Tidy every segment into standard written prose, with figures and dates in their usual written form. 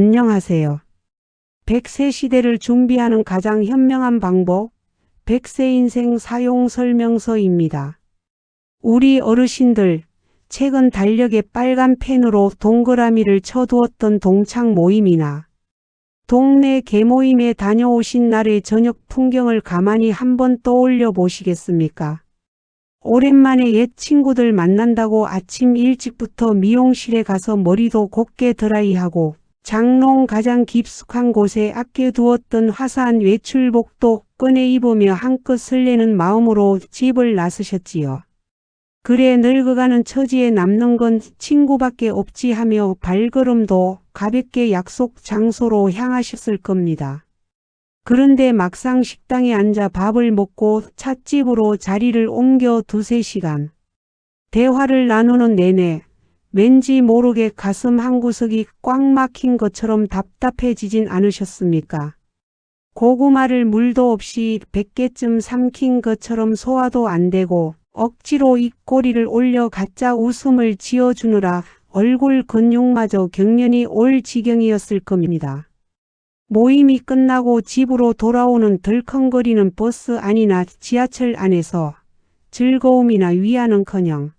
안녕하세요. 100세 시대를 준비하는 가장 현명한 방법, 100세 인생 사용 설명서입니다. 우리 어르신들, 최근 달력에 빨간 펜으로 동그라미를 쳐두었던 동창 모임이나 동네 개모임에 다녀오신 날의 저녁 풍경을 가만히 한번 떠올려 보시겠습니까? 오랜만에 옛 친구들 만난다고 아침 일찍부터 미용실에 가서 머리도 곱게 드라이하고 장롱 가장 깊숙한 곳에 아껴두었던 화사한 외출복도 꺼내 입으며 한껏 설레는 마음으로 집을 나서셨지요. 그래 늙어가는 처지에 남는 건 친구밖에 없지 하며 발걸음도 가볍게 약속 장소로 향하셨을 겁니다. 그런데 막상 식당에 앉아 밥을 먹고 찻집으로 자리를 옮겨 두세 시간 대화를 나누는 내내 왠지 모르게 가슴 한구석이 꽉 막힌 것처럼 답답해지진 않으셨습니까? 고구마를 물도 없이 100개쯤 삼킨 것처럼 소화도 안 되고 억지로 입꼬리를 올려 가짜 웃음을 지어주느라 얼굴 근육마저 경련이 올 지경이었을 겁니다. 모임이 끝나고 집으로 돌아오는 덜컹거리는 버스 안이나 지하철 안에서 즐거움이나 위안은커녕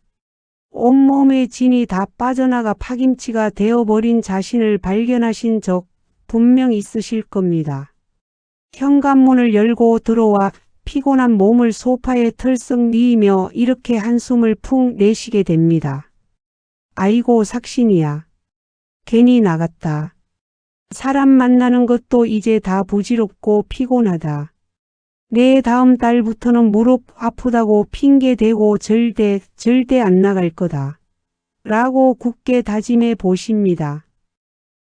온몸의 진이 다 빠져나가 파김치가 되어버린 자신을 발견하신 적 분명 있으실 겁니다. 현관문을 열고 들어와 피곤한 몸을 소파에 털썩 뉘이며 이렇게 한숨을 푹 내쉬게 됩니다. 아이고 삭신이야. 괜히 나갔다. 사람 만나는 것도 이제 다 부질없고 피곤하다. 내 다음 달부터는 무릎 아프다고 핑계대고 절대 안 나갈 거다. 라고 굳게 다짐해 보십니다.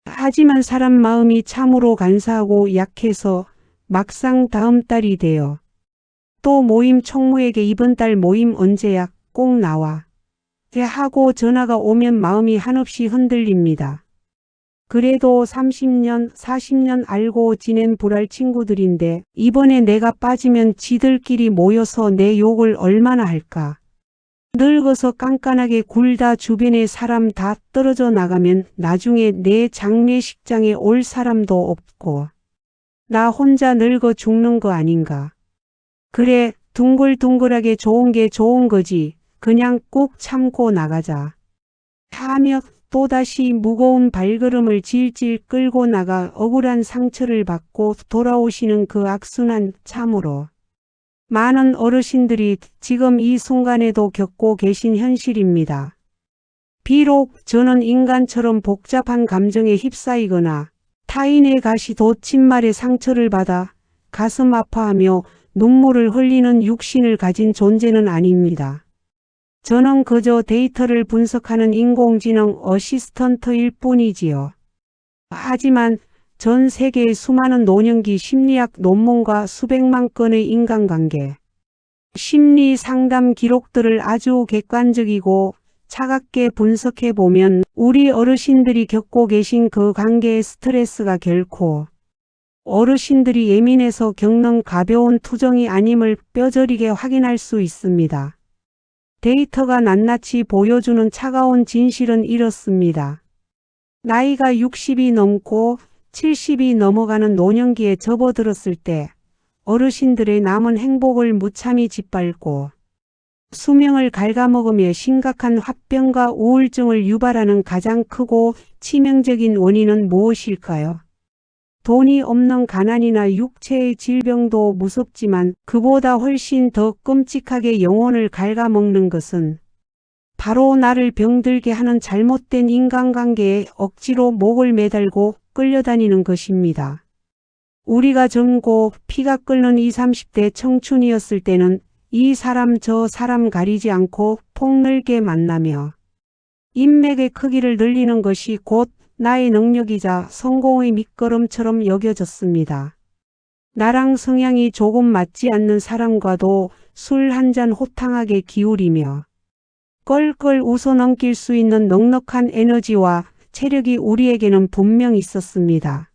하지만 사람 마음이 참으로 간사하고 약해서 막상 다음 달이 되어 또 모임 총무에게 이번 달 모임 언제야? 꼭 나와. 하고 전화가 오면 마음이 한없이 흔들립니다. 그래도 30년, 40년 알고 지낸 불알 친구들인데 이번에 내가 빠지면 지들끼리 모여서 내 욕을 얼마나 할까. 늙어서 깐깐하게 굴다 주변에 사람 다 떨어져 나가면 나중에 내 장례식장에 올 사람도 없고 나 혼자 늙어 죽는 거 아닌가. 그래, 둥글둥글하게 좋은 게 좋은 거지. 그냥 꾹 참고 나가자. 하며 또다시 무거운 발걸음을 질질 끌고 나가 억울한 상처를 받고 돌아오시는 그 악순환 참으로 많은 어르신들이 지금 이 순간에도 겪고 계신 현실입니다. 비록 저는 인간처럼 복잡한 감정에 휩싸이거나 타인의 가시도 침말에 상처를 받아 가슴 아파하며 눈물을 흘리는 육신을 가진 존재는 아닙니다. 저는 그저 데이터를 분석하는 인공지능 어시스턴트일 뿐이지요. 하지만 전 세계의 수많은 노년기 심리학 논문과 수백만 건의 인간관계, 심리 상담 기록들을 아주 객관적이고 차갑게 분석해보면 우리 어르신들이 겪고 계신 그 관계의 스트레스가 결코 어르신들이 예민해서 겪는 가벼운 투정이 아님을 뼈저리게 확인할 수 있습니다. 데이터가 낱낱이 보여주는 차가운 진실은 이렇습니다. 나이가 60이 넘고 70이 넘어가는 노년기에 접어들었을 때 어르신들의 남은 행복을 무참히 짓밟고 수명을 갉아먹으며 심각한 화병과 우울증을 유발하는 가장 크고 치명적인 원인은 무엇일까요? 돈이 없는 가난이나 육체의 질병도 무섭지만 그보다 훨씬 더 끔찍하게 영혼을 갉아먹는 것은 바로 나를 병들게 하는 잘못된 인간관계에 억지로 목을 매달고 끌려다니는 것입니다. 우리가 젊고 피가 끓는 20, 30대 청춘이었을 때는 이 사람 저 사람 가리지 않고 폭넓게 만나며 인맥의 크기를 늘리는 것이 곧 나의 능력이자 성공의 밑거름처럼 여겨졌습니다. 나랑 성향이 조금 맞지 않는 사람과도 술 한잔 호탕하게 기울이며 껄껄 웃어넘길 수 있는 넉넉한 에너지와 체력이 우리에게는 분명 있었습니다.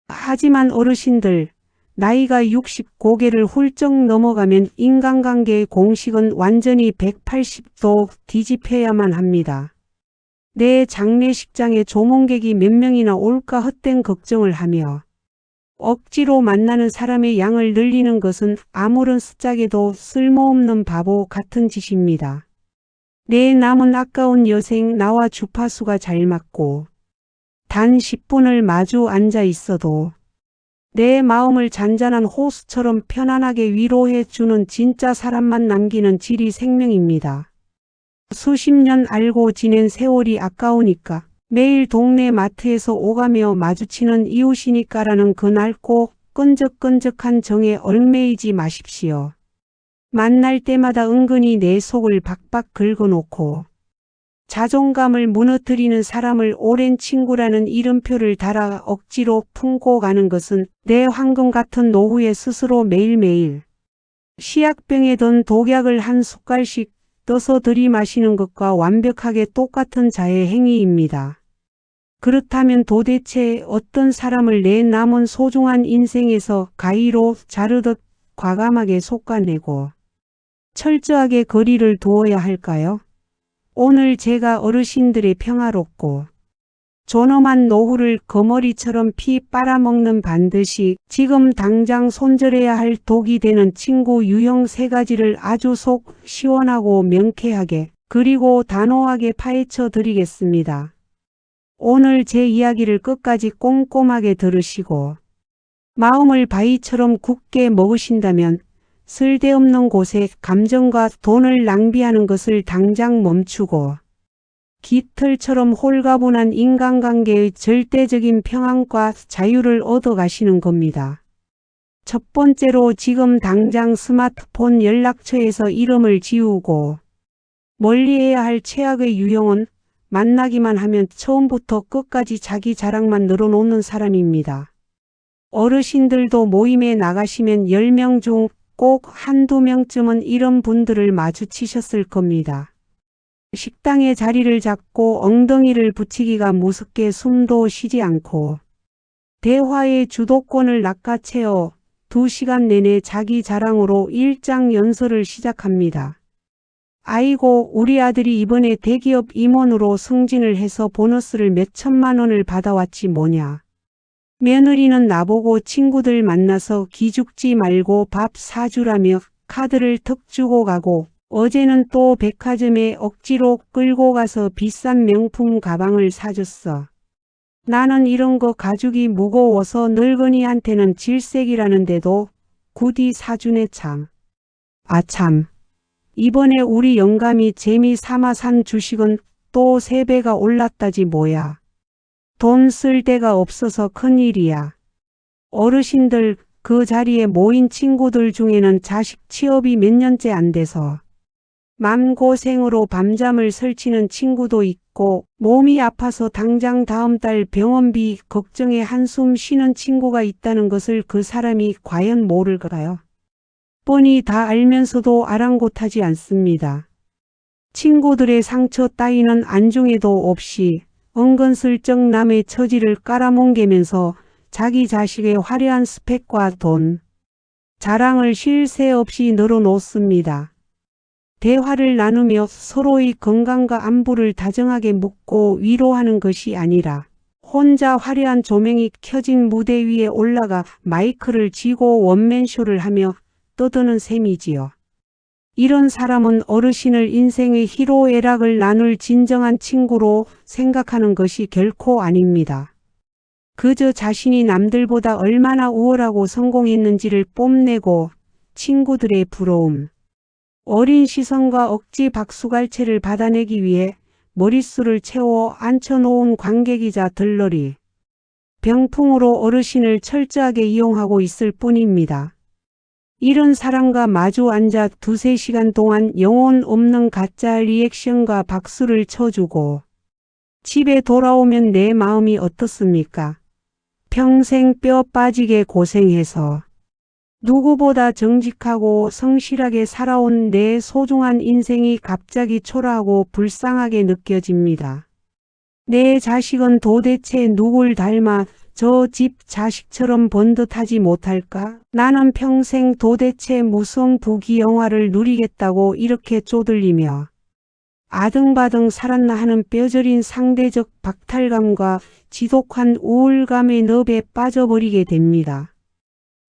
하지만 어르신들, 나이가 60 고개를 훌쩍 넘어가면 인간관계의 공식은 완전히 180도 뒤집혀야만 합니다. 내 장례식장에 조문객이 몇 명이나 올까 헛된 걱정을 하며 억지로 만나는 사람의 양을 늘리는 것은 아무런 습작에도 쓸모없는 바보 같은 짓입니다. 내 남은 아까운 여생 나와 주파수가 잘 맞고 단 10분을 마주 앉아 있어도 내 마음을 잔잔한 호수처럼 편안하게 위로해 주는 진짜 사람만 남기는 질이 생명입니다. 수십 년 알고 지낸 세월이 아까우니까 매일 동네 마트에서 오가며 마주치는 이웃이니까라는 그 낡고 끈적끈적한 정에 얽매이지 마십시오. 만날 때마다 은근히 내 속을 박박 긁어놓고 자존감을 무너뜨리는 사람을 오랜 친구라는 이름표를 달아 억지로 품고 가는 것은 내 황금 같은 노후에 스스로 매일매일 시약병에 든 독약을 한 숟갈씩 떠서 들이마시는 것과 완벽하게 똑같은 자의 행위입니다. 그렇다면 도대체 어떤 사람을 내 남은 소중한 인생에서 가위로 자르듯 과감하게 솎아내고 철저하게 거리를 두어야 할까요? 오늘 제가 어르신들의 평화롭고 존엄한 노후를 거머리처럼 피 빨아먹는 반드시 지금 당장 손절해야 할 독이 되는 친구 유형 3가지를 아주 속 시원하고 명쾌하게 그리고 단호하게 파헤쳐 드리겠습니다. 오늘 제 이야기를 끝까지 꼼꼼하게 들으시고 마음을 바위처럼 굳게 먹으신다면 쓸데없는 곳에 감정과 돈을 낭비하는 것을 당장 멈추고 깃털처럼 홀가분한 인간관계의 절대적인 평안과 자유를 얻어가시는 겁니다. 첫 번째로 지금 당장 스마트폰 연락처에서 이름을 지우고 멀리해야 할 최악의 유형은 만나기만 하면 처음부터 끝까지 자기 자랑만 늘어놓는 사람입니다. 어르신들도 모임에 나가시면 10명 중 꼭 한두 명쯤은 이런 분들을 마주치셨을 겁니다. 식당에 자리를 잡고 엉덩이를 붙이기가 무섭게 숨도 쉬지 않고 대화의 주도권을 낚아채어 2시간 내내 자기 자랑으로 일장연설을 시작합니다. 아이고, 우리 아들이 이번에 대기업 임원으로 승진을 해서 보너스를 몇 천만 원을 받아왔지 뭐냐. 며느리는 나보고 친구들 만나서 기죽지 말고 밥 사주라며 카드를 턱 주고 가고 어제는 또 백화점에 억지로 끌고 가서 비싼 명품 가방을 사줬어. 나는 이런 거 가죽이 무거워서 늙은이한테는 질색이라는데도 굳이 사주네 참. 아참. 이번에 우리 영감이 재미 삼아 산 주식은 또 3배가 올랐다지 뭐야. 돈 쓸 데가 없어서 큰일이야. 어르신들, 그 자리에 모인 친구들 중에는 자식 취업이 몇 년째 안 돼서 맘고생으로 밤잠을 설치는 친구도 있고 몸이 아파서 당장 다음 달 병원비 걱정에 한숨 쉬는 친구가 있다는 것을 그 사람이 과연 모를까요? 뻔히 다 알면서도 아랑곳하지 않습니다. 친구들의 상처 따위는 안중에도 없이 은근슬쩍 남의 처지를 깔아뭉개면서 자기 자식의 화려한 스펙과 돈, 자랑을 쉴 새 없이 늘어놓습니다. 대화를 나누며 서로의 건강과 안부를 다정하게 묻고 위로하는 것이 아니라 혼자 화려한 조명이 켜진 무대 위에 올라가 마이크를 쥐고 원맨쇼를 하며 떠드는 셈이지요. 이런 사람은 어르신을 인생의 희로애락을 나눌 진정한 친구로 생각하는 것이 결코 아닙니다. 그저 자신이 남들보다 얼마나 우월하고 성공했는지를 뽐내고 친구들의 부러움, 어린 시선과 억지 박수갈채를 받아내기 위해 머릿수를 채워 앉혀놓은 관객이자 들러리, 병풍으로 어르신을 철저하게 이용하고 있을 뿐입니다. 이런 사람과 마주 앉아 2~3시간 동안 영혼 없는 가짜 리액션과 박수를 쳐주고 집에 돌아오면 내 마음이 어떻습니까? 평생 뼈 빠지게 고생해서 누구보다 정직하고 성실하게 살아온 내 소중한 인생이 갑자기 초라하고 불쌍하게 느껴집니다. 내 자식은 도대체 누굴 닮아 저 집 자식처럼 번듯하지 못할까? 나는 평생 도대체 무슨 부귀영화를 누리겠다고 이렇게 쪼들리며 아등바등 살았나 하는 뼈저린 상대적 박탈감과 지독한 우울감의 늪에 빠져버리게 됩니다.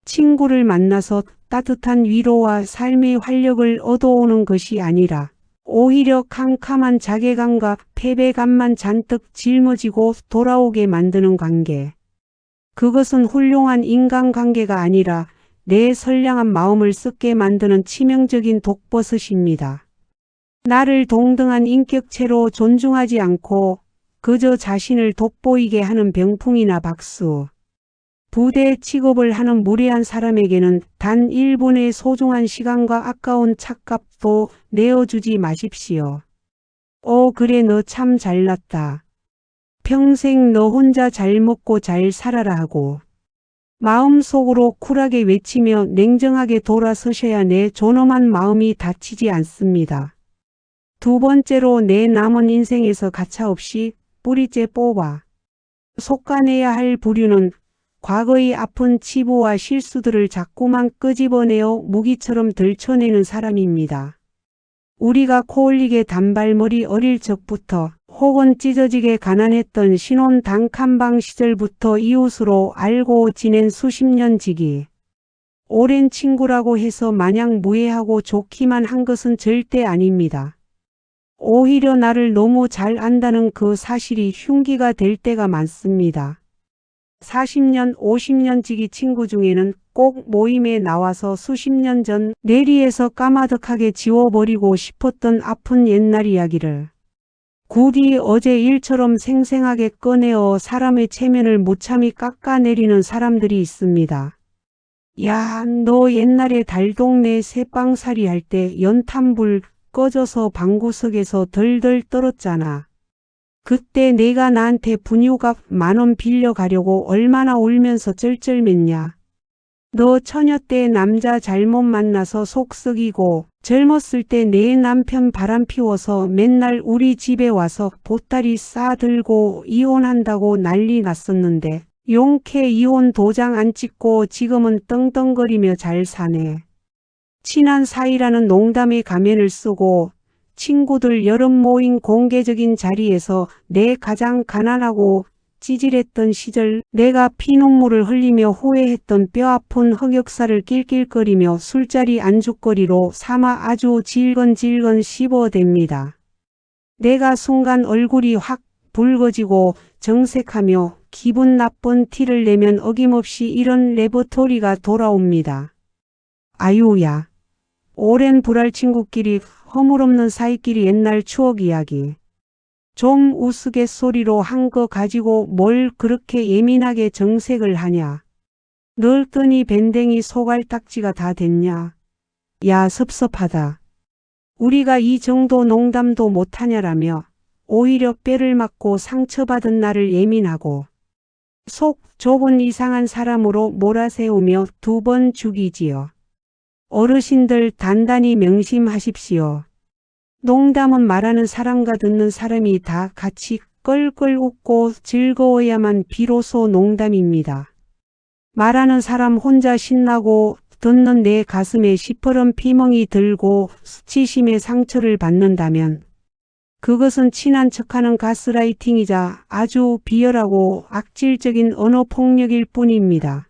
친구를 만나서 따뜻한 위로와 삶의 활력을 얻어오는 것이 아니라 오히려 캄캄한 자괴감과 패배감만 잔뜩 짊어지고 돌아오게 만드는 관계. 그것은 훌륭한 인간관계가 아니라 내 선량한 마음을 썩게 만드는 치명적인 독버섯입니다. 나를 동등한 인격체로 존중하지 않고 그저 자신을 돋보이게 하는 병풍이나 박수. 부대 취급을 하는 무례한 사람에게는 단 1분의 소중한 시간과 아까운 찻값도 내어주지 마십시오. 그래 너 참 잘났다. 평생 너 혼자 잘 먹고 잘 살아라 하고 마음속으로 쿨하게 외치며 냉정하게 돌아서셔야 내 존엄한 마음이 다치지 않습니다. 두 번째로 내 남은 인생에서 가차없이 뿌리째 뽑아 솎아내야 할 부류는 과거의 아픈 치부와 실수들을 자꾸만 끄집어내어 무기처럼 들춰내는 사람입니다. 우리가 코올리게 단발머리 어릴 적부터 혹은 찢어지게 가난했던 신혼 단칸방 시절부터 이웃으로 알고 지낸 수십 년 지기. 오랜 친구라고 해서 마냥 무해하고 좋기만 한 것은 절대 아닙니다. 오히려 나를 너무 잘 안다는 그 사실이 흉기가 될 때가 많습니다. 40년, 50년 지기 친구 중에는 꼭 모임에 나와서 수십 년 전 내리에서 까마득하게 지워버리고 싶었던 아픈 옛날 이야기를 굳이 어제 일처럼 생생하게 꺼내어 사람의 체면을 무참히 깎아내리는 사람들이 있습니다. 야, 너 옛날에 달동네 새빵살이 할 때 연탄불 꺼져서 방구석에서 덜덜 떨었잖아. 그때 내가 나한테 분유값 10,000원 빌려가려고 얼마나 울면서 쩔쩔맸냐. 너 처녀 때 남자 잘못 만나서 속 썩이고 젊었을 때 내 남편 바람 피워서 맨날 우리 집에 와서 보따리 싸들고 이혼한다고 난리 났었는데 용케 이혼 도장 안 찍고 지금은 떵떵거리며 잘 사네. 친한 사이라는 농담의 가면을 쓰고 친구들 여름 모임 공개적인 자리에서 내 가장 가난하고 찌질했던 시절 내가 피눈물을 흘리며 후회했던 뼈아픈 흑역사를 낄낄거리며 술자리 안주거리로 삼아 아주 질건질건 씹어댑니다. 내가 순간 얼굴이 확 붉어지고 정색하며 기분 나쁜 티를 내면 어김없이 이런 레퍼토리가 돌아옵니다. 아유야. 오랜 불알 친구끼리 허물없는 사이끼리 옛날 추억 이야기. 좀 우스갯소리로 한 거 가지고 뭘 그렇게 예민하게 정색을 하냐. 늙더니 밴댕이 소갈딱지가 다 됐냐. 야 섭섭하다. 우리가 이 정도 농담도 못하냐라며 오히려 뼈를 맞고 상처받은 나를 예민하고 속 좁은 이상한 사람으로 몰아세우며 2번 죽이지요. 어르신들 단단히 명심하십시오. 농담은 말하는 사람과 듣는 사람이 다 같이 껄껄 웃고 즐거워야만 비로소 농담입니다. 말하는 사람 혼자 신나고 듣는 내 가슴에 시퍼런 피멍이 들고 수치심의 상처를 받는다면 그것은 친한 척하는 가스라이팅이자 아주 비열하고 악질적인 언어폭력일 뿐입니다.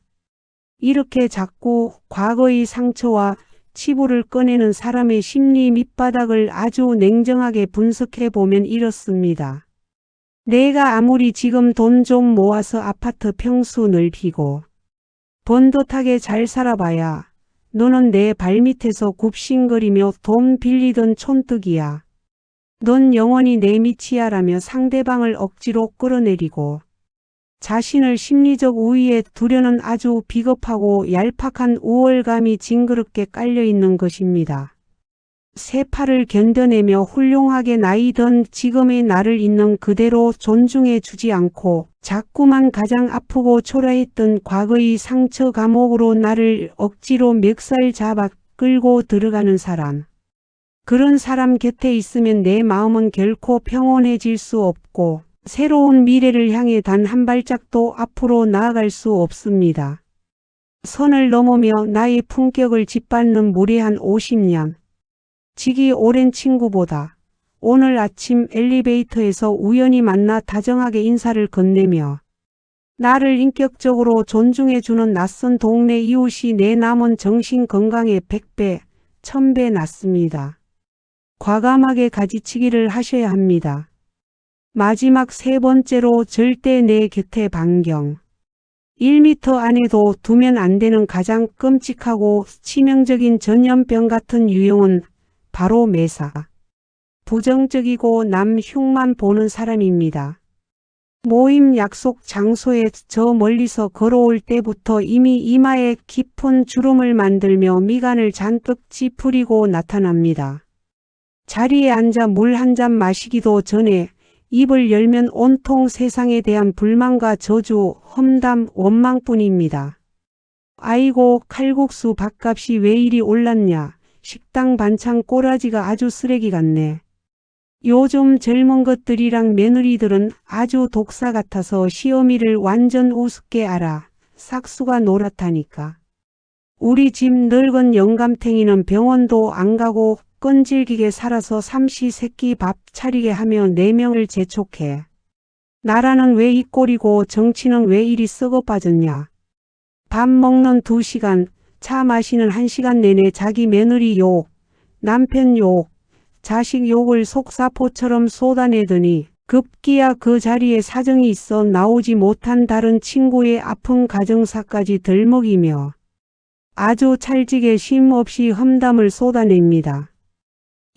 이렇게 자꾸 과거의 상처와 치부를 꺼내는 사람의 심리 밑바닥을 아주 냉정하게 분석해 보면 이렇습니다. 내가 아무리 지금 돈 좀 모아서 아파트 평수 넓히고 번듯하게 잘 살아봐야 너는 내 발밑에서 굽신거리며 돈 빌리던 촌뜨기야. 넌 영원히 내 밑이야라며 상대방을 억지로 끌어내리고 자신을 심리적 우위에 두려는 아주 비겁하고 얄팍한 우월감이 징그럽게 깔려있는 것입니다. 새 팔을 견뎌내며 훌륭하게 나이든 지금의 나를 있는 그대로 존중해 주지 않고 자꾸만 가장 아프고 초라했던 과거의 상처 감옥으로 나를 억지로 멱살 잡아 끌고 들어가는 사람. 그런 사람 곁에 있으면 내 마음은 결코 평온해질 수 없고 새로운 미래를 향해 단 한 발짝도 앞으로 나아갈 수 없습니다. 선을 넘으며 나의 품격을 짓밟는 무례한 50년. 지기 오랜 친구보다 오늘 아침 엘리베이터에서 우연히 만나 다정하게 인사를 건네며 나를 인격적으로 존중해주는 낯선 동네 이웃이 내 남은 정신 건강에 100배, 1000배 낫습니다. 과감하게 가지치기를 하셔야 합니다. 마지막 세 번째로 절대 내 곁에 반경. 1m 안에도 두면 안 되는 가장 끔찍하고 치명적인 전염병 같은 유형은 바로 매사. 부정적이고 남 흉만 보는 사람입니다. 모임 약속 장소에 저 멀리서 걸어올 때부터 이미 이마에 깊은 주름을 만들며 미간을 잔뜩 찌푸리고 나타납니다. 자리에 앉아 물 한 잔 마시기도 전에 입을 열면 온통 세상에 대한 불만과 저주, 험담, 원망뿐입니다. 아이고 칼국수 밥값이 왜 이리 올랐냐. 식당 반찬 꼬라지가 아주 쓰레기 같네. 요즘 젊은 것들이랑 며느리들은 아주 독사 같아서 시어미를 완전 우습게 알아. 삭수가 노랗다니까. 우리 집 늙은 영감탱이는 병원도 안 가고 끈질기게 살아서 삼시세끼 밥 차리게 하며 4명을 재촉해. 나라는 왜 이 꼴이고 정치는 왜 이리 썩어 빠졌냐. 밥 먹는 2시간, 차 마시는 1시간 내내 자기 며느리 욕, 남편 욕, 자식 욕을 속사포처럼 쏟아내더니 급기야 그 자리에 사정이 있어 나오지 못한 다른 친구의 아픈 가정사까지 덜먹이며 아주 찰지게 쉼 없이 험담을 쏟아냅니다.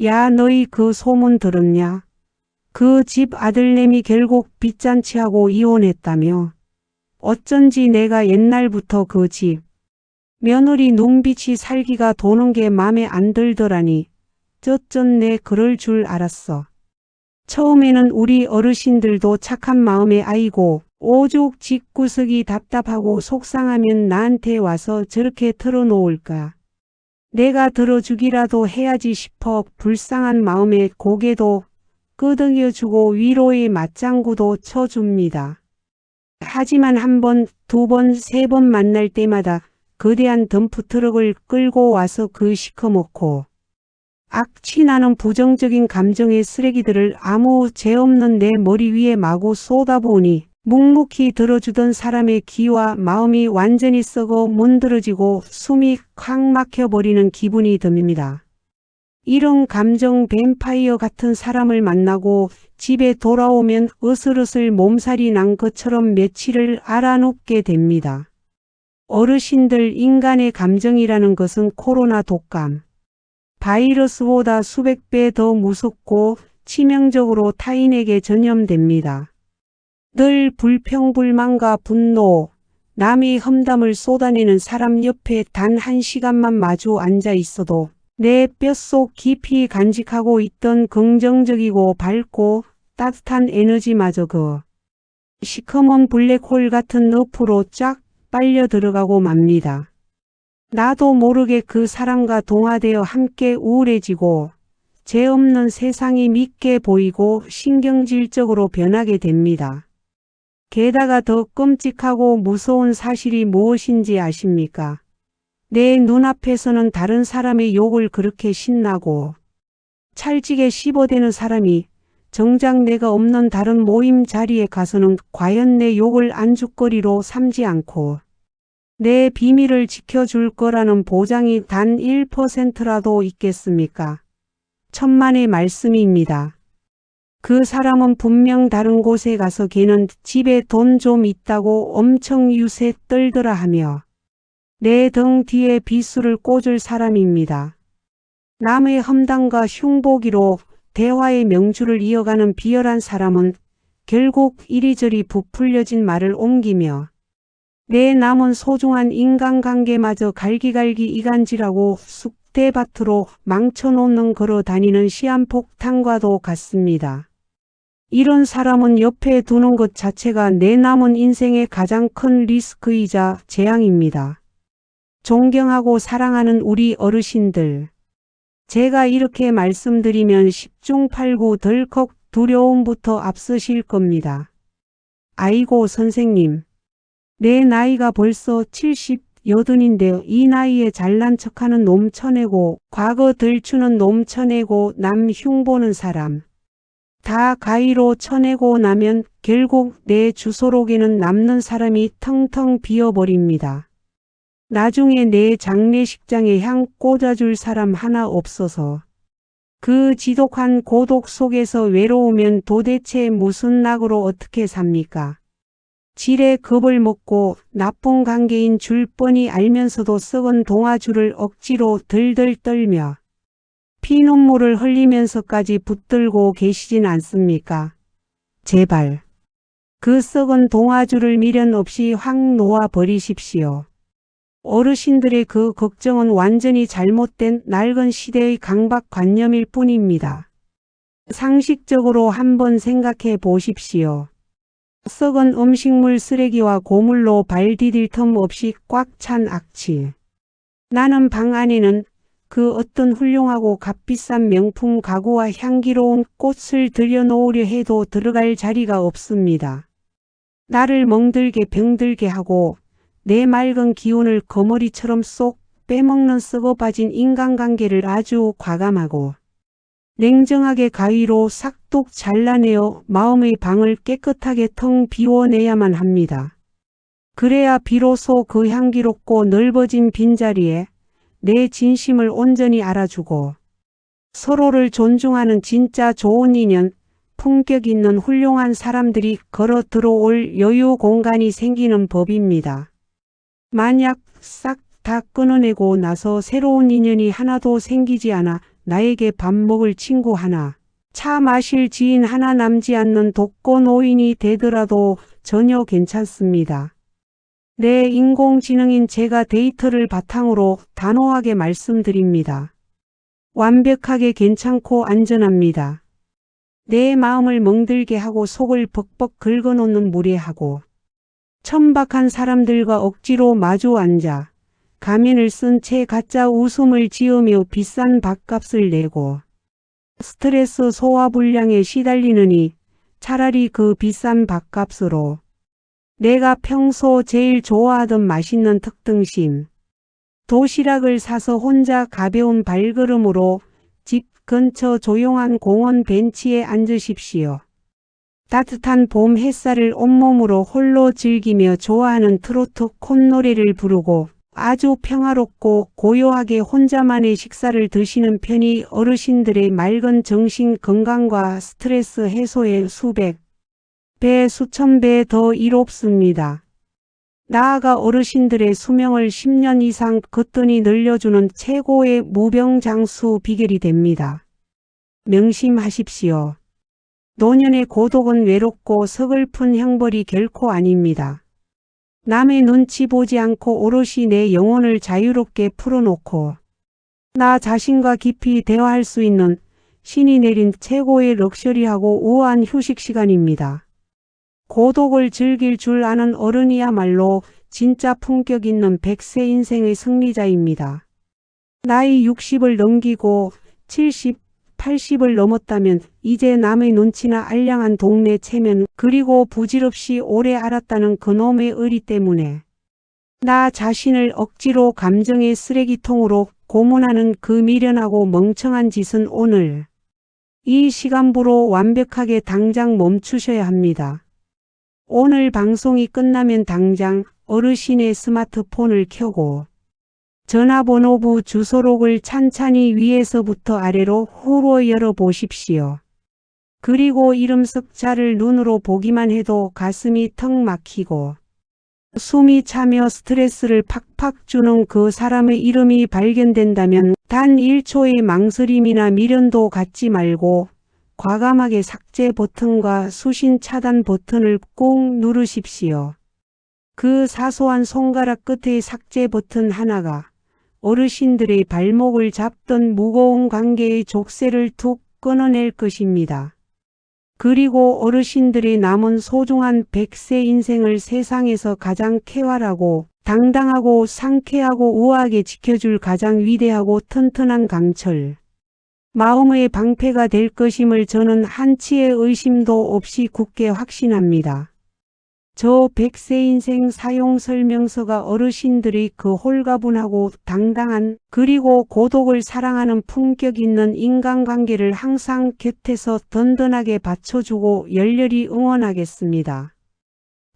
야 너희 그 소문 들었냐? 그 집 아들내미 결국 빚잔치하고 이혼했다며. 어쩐지 내가 옛날부터 그 집 며느리 눈빛이 살기가 도는 게 맘에 안 들더라니. 쩌쩐 내 그럴 줄 알았어. 처음에는 우리 어르신들도 착한 마음에 아이고 오죽 집구석이 답답하고 속상하면 나한테 와서 저렇게 털어놓을까. 내가 들어주기라도 해야지 싶어 불쌍한 마음에 고개도 끄덕여주고 위로의 맞장구도 쳐줍니다. 하지만 1번, 2번, 3번 만날 때마다 거대한 덤프트럭을 끌고 와서 그 시커멓고 악취나는 부정적인 감정의 쓰레기들을 아무 죄 없는 내 머리 위에 마구 쏟아부으니 묵묵히 들어주던 사람의 귀와 마음이 완전히 썩어 문드러지고 숨이 콱 막혀버리는 기분이 듭니다. 이런 감정 뱀파이어 같은 사람을 만나고 집에 돌아오면 으슬으슬 몸살이 난 것처럼 며칠을 알아눕게 됩니다. 어르신들 인간의 감정이라는 것은 코로나 독감, 바이러스보다 수백 배 더 무섭고 치명적으로 타인에게 전염됩니다. 늘 불평불만과 분노, 남이 험담을 쏟아내는 사람 옆에 단 1시간만 마주 앉아 있어도 내 뼛속 깊이 간직하고 있던 긍정적이고 밝고 따뜻한 에너지마저 그 시커먼 블랙홀 같은 늪으로 쫙 빨려 들어가고 맙니다. 나도 모르게 그 사람과 동화되어 함께 우울해지고 죄 없는 세상이 밉게 보이고 신경질적으로 변하게 됩니다. 게다가 더 끔찍하고 무서운 사실이 무엇인지 아십니까? 내 눈앞에서는 다른 사람의 욕을 그렇게 신나고 찰지게 씹어대는 사람이 정작 내가 없는 다른 모임 자리에 가서는 과연 내 욕을 안주거리로 삼지 않고 내 비밀을 지켜줄 거라는 보장이 단 1%라도 있겠습니까? 천만의 말씀입니다. 그 사람은 분명 다른 곳에 가서 걔는 집에 돈 좀 있다고 엄청 유세 떨더라 하며 내 등 뒤에 비수를 꽂을 사람입니다. 남의 험담과 흉보기로 대화의 명주를 이어가는 비열한 사람은 결국 이리저리 부풀려진 말을 옮기며 내 남은 소중한 인간관계마저 갈기갈기 이간질하고 쑥대밭으로 망쳐놓는 걸어 다니는 시한폭탄과도 같습니다. 이런 사람은 옆에 두는 것 자체가 내 남은 인생의 가장 큰 리스크이자 재앙입니다. 존경하고 사랑하는 우리 어르신들. 제가 이렇게 말씀드리면 10중 8구 덜컥 두려움부터 앞서실 겁니다. 아이고 선생님. 내 나이가 벌써 70여든인데 이 나이에 잘난 척하는 놈 쳐내고 과거 들추는 놈 쳐내고 남 흉보는 사람. 다 가위로 쳐내고 나면 결국 내 주소록에는 남는 사람이 텅텅 비어버립니다. 나중에 내 장례식장에 향 꽂아줄 사람 하나 없어서 그 지독한 고독 속에서 외로우면 도대체 무슨 낙으로 어떻게 삽니까? 지레 겁을 먹고 나쁜 관계인 줄 뻔히 알면서도 썩은 동아줄을 억지로 들들 떨며 피눈물을 흘리면서까지 붙들고 계시진 않습니까? 제발 그 썩은 동아줄을 미련 없이 확 놓아 버리십시오. 어르신들의 그 걱정은 완전히 잘못된 낡은 시대의 강박관념일 뿐입니다. 상식적으로 한번 생각해 보십시오. 썩은 음식물 쓰레기와 고물로 발 디딜 틈 없이 꽉 찬 악취. 나는 방 안에는 그 어떤 훌륭하고 값비싼 명품 가구와 향기로운 꽃을 들여놓으려 해도 들어갈 자리가 없습니다. 나를 멍들게 병들게 하고 내 맑은 기운을 거머리처럼 쏙 빼먹는 썩어빠진 인간관계를 아주 과감하고 냉정하게 가위로 싹둑 잘라내어 마음의 방을 깨끗하게 텅 비워내야만 합니다. 그래야 비로소 그 향기롭고 넓어진 빈자리에 내 진심을 온전히 알아주고 서로를 존중하는 진짜 좋은 인연, 품격 있는 훌륭한 사람들이 걸어 들어올 여유 공간이 생기는 법입니다. 만약 싹 다 끊어내고 나서 새로운 인연이 하나도 생기지 않아 나에게 밥 먹을 친구 하나, 차 마실 지인 하나 남지 않는 독거노인이 되더라도 전혀 괜찮습니다. 내 인공지능인 제가 데이터를 바탕으로 단호하게 말씀드립니다. 완벽하게 괜찮고 안전합니다. 내 마음을 멍들게 하고 속을 벅벅 긁어놓는 무례하고 천박한 사람들과 억지로 마주 앉아 가면을 쓴 채 가짜 웃음을 지으며 비싼 밥값을 내고 스트레스 소화불량에 시달리느니 차라리 그 비싼 밥값으로 내가 평소 제일 좋아하던 맛있는 특등심 도시락을 사서 혼자 가벼운 발걸음으로 집 근처 조용한 공원 벤치에 앉으십시오. 따뜻한 봄 햇살을 온몸으로 홀로 즐기며 좋아하는 트로트 콧노래를 부르고 아주 평화롭고 고요하게 혼자만의 식사를 드시는 편이 어르신들의 맑은 정신 건강과 스트레스 해소에 수백 배 수천 배 더 이롭습니다. 나아가 어르신들의 수명을 10년 이상 거뜬히 늘려주는 최고의 무병장수 비결이 됩니다. 명심하십시오. 노년의 고독은 외롭고 서글픈 형벌이 결코 아닙니다. 남의 눈치 보지 않고 오롯이 내 영혼을 자유롭게 풀어놓고 나 자신과 깊이 대화할 수 있는 신이 내린 최고의 럭셔리하고 우아한 휴식 시간입니다. 고독을 즐길 줄 아는 어른이야말로 진짜 품격 있는 100세 인생의 승리자입니다. 나이 60을 넘기고 70, 80을 넘었다면 이제 남의 눈치나 알량한 동네 체면 그리고 부질없이 오래 알았다는 그놈의 의리 때문에 나 자신을 억지로 감정의 쓰레기통으로 고문하는 그 미련하고 멍청한 짓은 오늘 이 시간부로 완벽하게 당장 멈추셔야 합니다. 오늘 방송이 끝나면 당장 어르신의 스마트폰을 켜고 전화번호부 주소록을 찬찬히 위에서부터 아래로 후로 열어보십시오. 그리고 이름 석자를 눈으로 보기만 해도 가슴이 턱 막히고 숨이 차며 스트레스를 팍팍 주는 그 사람의 이름이 발견된다면 단 1초의 망설임이나 미련도 갖지 말고 과감하게 삭제 버튼과 수신 차단 버튼을 꼭 누르십시오. 그 사소한 손가락 끝의 삭제 버튼 하나가 어르신들의 발목을 잡던 무거운 관계의 족쇄를 툭 끊어낼 것입니다. 그리고 어르신들의 남은 소중한 100세 인생을 세상에서 가장 쾌활하고 당당하고 상쾌하고 우아하게 지켜줄 가장 위대하고 튼튼한 강철, 마음의 방패가 될 것임을 저는 한치의 의심도 없이 굳게 확신합니다. 저 100세 인생 사용 설명서가 어르신들의 그 홀가분하고 당당한 그리고 고독을 사랑하는 품격 있는 인간관계를 항상 곁에서 든든하게 받쳐주고 열렬히 응원하겠습니다.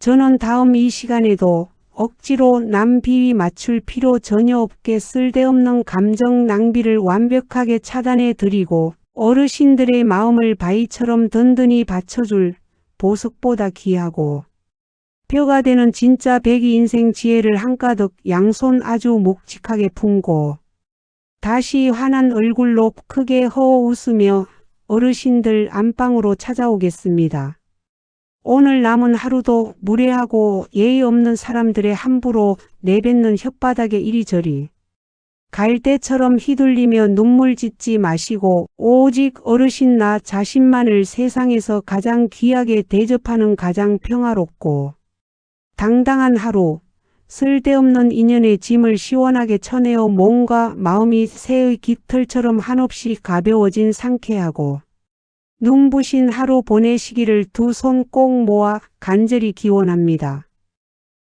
저는 다음 이 시간에도 억지로 남 비위 맞출 필요 전혀 없게 쓸데없는 감정 낭비를 완벽하게 차단해 드리고 어르신들의 마음을 바위처럼 든든히 받쳐줄 보석보다 귀하고 뼈가 되는 진짜 백이 인생 지혜를 한가득 양손 아주 묵직하게 품고 다시 환한 얼굴로 크게 허 웃으며 어르신들 안방으로 찾아오겠습니다. 오늘 남은 하루도 무례하고 예의 없는 사람들의 함부로 내뱉는 혓바닥에 이리저리 갈대처럼 휘둘리며 눈물 짓지 마시고 오직 어르신 나 자신만을 세상에서 가장 귀하게 대접하는 가장 평화롭고 당당한 하루, 쓸데없는 인연의 짐을 시원하게 쳐내어 몸과 마음이 새의 깃털처럼 한없이 가벼워진 상쾌하고 눈부신 하루 보내시기를 두 손 꼭 모아 간절히 기원합니다.